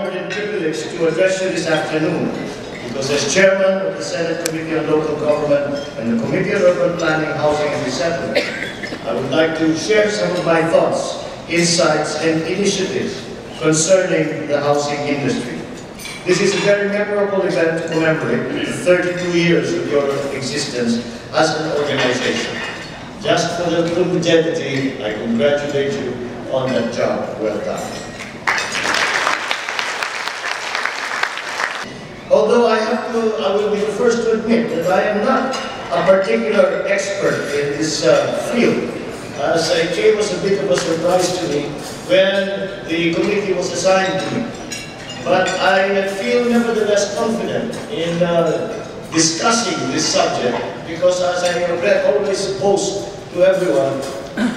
honored and privileged to address you this afternoon because as Chairman of the Senate Committee on Local Government and the Committee on Urban Planning, Housing and Resettlement, I would like to share some of my thoughts, insights and initiatives concerning the housing industry. This is a very memorable event to commemorate the 32 years of your existence as an organization. Just for the longevity, I congratulate you on that job well done. Although I will be the first to admit that I am not a particular expert in this field, as it came as a bit of a surprise to me when the committee was assigned to me. But I feel nevertheless confident in discussing this subject because, as I always boast to everyone,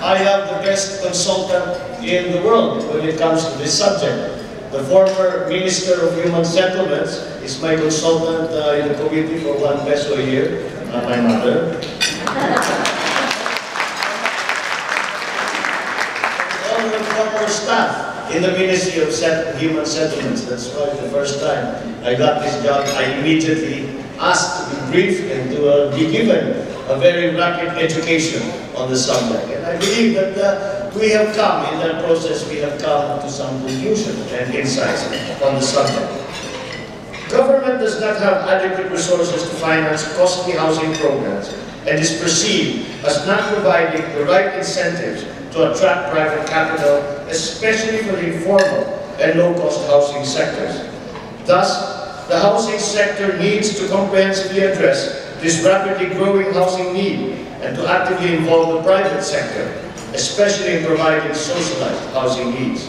I have the best consultant in the world when it comes to this subject. The former Minister of Human Settlements is my consultant in the committee for ₱1 a year, my mother. All the former staff in the Ministry of Human Settlements. That's why the first time I got this job, I immediately asked to be briefed and to be given a very rapid education on the subject. And I believe that we have come, in that process, we have come to some conclusions and insights on the subject. Government does not have adequate resources to finance costly housing programs and is perceived as not providing the right incentives to attract private capital, especially for the informal and low-cost housing sectors. Thus, the housing sector needs to comprehensively address this rapidly growing housing need and to actively involve the private sector, especially in providing socialized housing needs.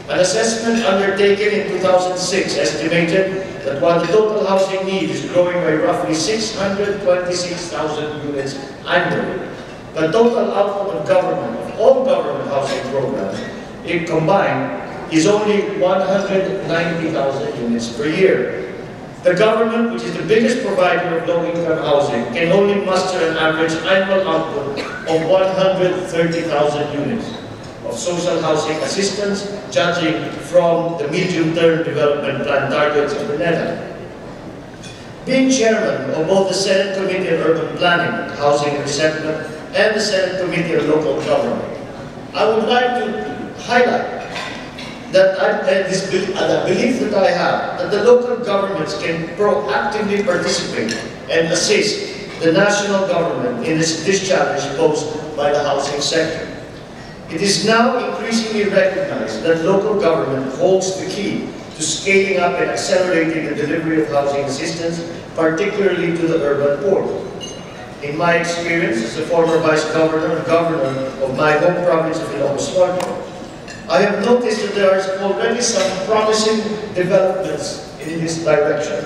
An assessment undertaken in 2006 estimated that while the total housing need is growing by roughly 626,000 units annually, the total output of government, of all government housing programs, in combined, is only 190,000 units per year. The government, which is the biggest provider of low-income housing, can only muster an average annual output of 130,000 units of social housing assistance, judging from the medium-term development plan targets of the NEDA. Being chairman of both the Senate Committee on Urban Planning, Housing and Resettlement, and the Senate Committee on Local Government, I would like to highlight that the belief that I have that the local governments can proactively participate and assist the national government in this challenge posed by the housing sector. It is now increasingly recognized that local government holds the key to scaling up and accelerating the delivery of housing assistance, particularly to the urban poor. In my experience as a former vice governor and governor of my home province of Ilocos Norte, I have noticed that there are already some promising developments in this direction.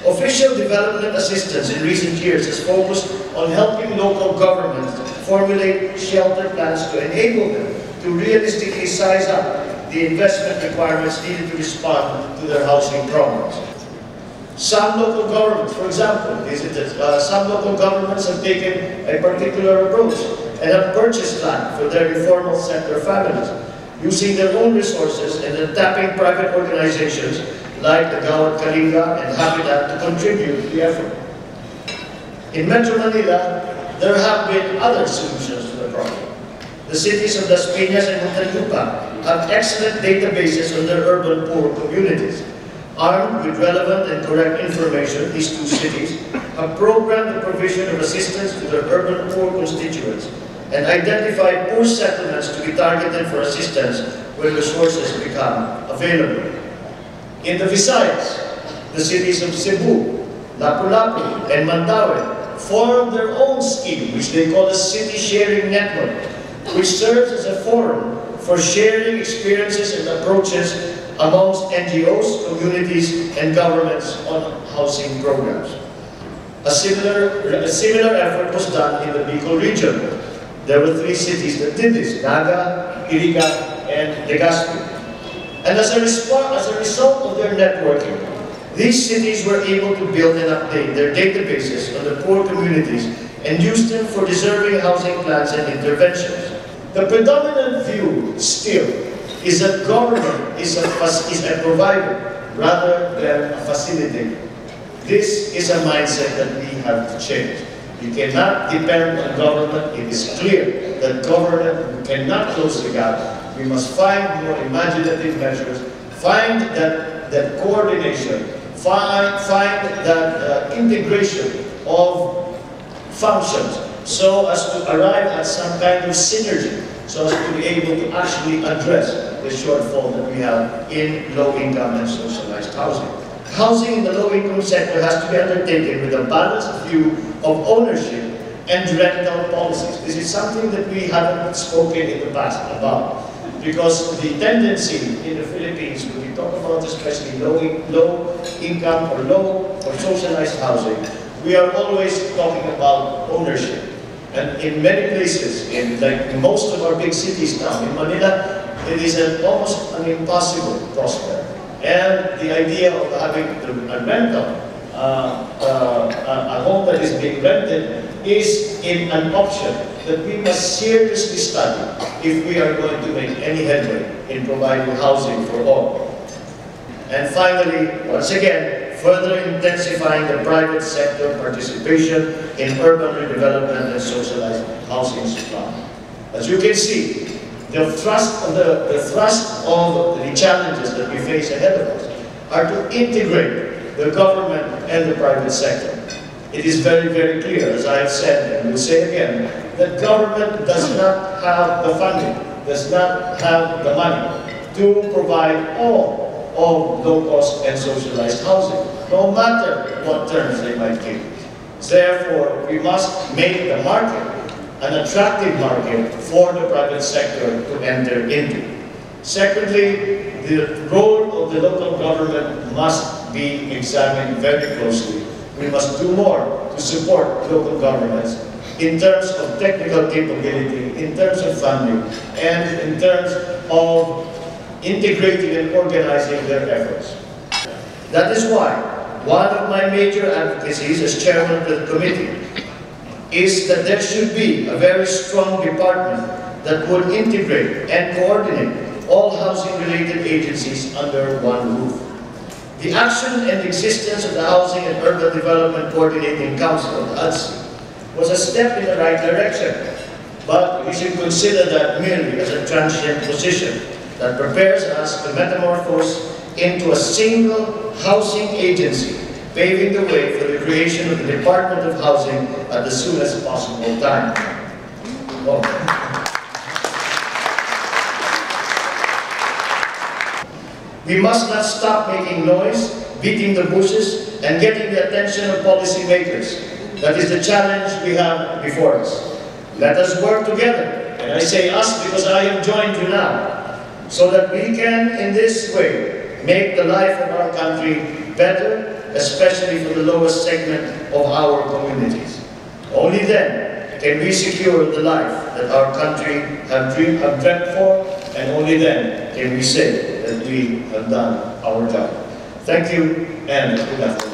Official development assistance in recent years has focused on helping local governments formulate shelter plans to enable them to realistically size up the investment requirements needed to respond to their housing problems. Some local governments, for example, some local governments have taken a particular approach and have purchased land for their informal sector families, using their own resources and then tapping private organizations like the Gawad Kalinga and Habitat to contribute to the effort. In Metro Manila, there have been other solutions to the problem. The cities of Las Piñas and Muntinlupa have excellent databases on their urban poor communities. Armed with relevant and correct information, these two cities have programmed the provision of assistance to their urban poor constituents and identified poor settlements to be targeted for assistance when resources become available. In the Visayas, the cities of Cebu, Lapu-Lapu, and Mandaue formed their own scheme, which they call a city sharing network, which serves as a forum for sharing experiences and approaches amongst NGOs, communities, and governments on housing programs. A similar effort was done in the Bicol region. There were 3 cities that did this: Naga, Iriga, and Legazpi. And as a result of their networking, these cities were able to build and update their databases on the poor communities and use them for deserving housing plans and interventions. The predominant view still is that government is a provider rather than a facilitator. This is a mindset that we have to change. We cannot depend on government. It is clear that government cannot close the gap. We must find more imaginative measures, find that coordination, find that integration of functions so as to arrive at some kind of synergy, so as to be able to actually address the shortfall that we have in low-income and socialized housing. Housing in the low-income sector has to be undertaken with a balanced view of ownership and rental policies. This is something that we haven't spoken in the past about, because the tendency in the Philippines, when we talk about especially low-income or low or socialized housing, we are always talking about ownership. And in many places, in most of our big cities now, in Manila, it is almost an impossible prospect. And the idea of having a rental, a home that is being rented, is an option that we must seriously study if we are going to make any headway in providing housing for all. And finally, once again, further intensifying the private sector participation in urban redevelopment and socialized housing supply. As you can see, the thrust of the challenges that we face ahead of us are to integrate the government and the private sector. It is very, very clear, as I have said and will say again, that government does not have the funding, does not have the money to provide all of low-cost and socialized housing, no matter what terms they might give. Therefore, we must make the market an attractive market for the private sector to enter into. Secondly, the role of the local government must be examined very closely. We must do more to support local governments in terms of technical capability, in terms of funding, and in terms of integrating and organizing their efforts. That is why one of my major advocacies as chairman of the committee is that there should be a very strong department that would integrate and coordinate all housing-related agencies under one roof. The action and existence of the Housing and Urban Development Coordinating Council, ADSI, was a step in the right direction, but we should consider that merely as a transient position that prepares us to metamorphose into a single housing agency, paving the way for the creation of the Department of Housing at the soonest possible time. We must not stop making noise, beating the bushes, and getting the attention of policymakers. That is the challenge we have before us. Let us work together, and I say us because I have joined you now, so that we can, in this way, make the life of our country better, especially for the lowest segment of our communities. Only then can we secure the life that our country have dreamt for, and only then can we say that we have done our job. Thank you, and good afternoon.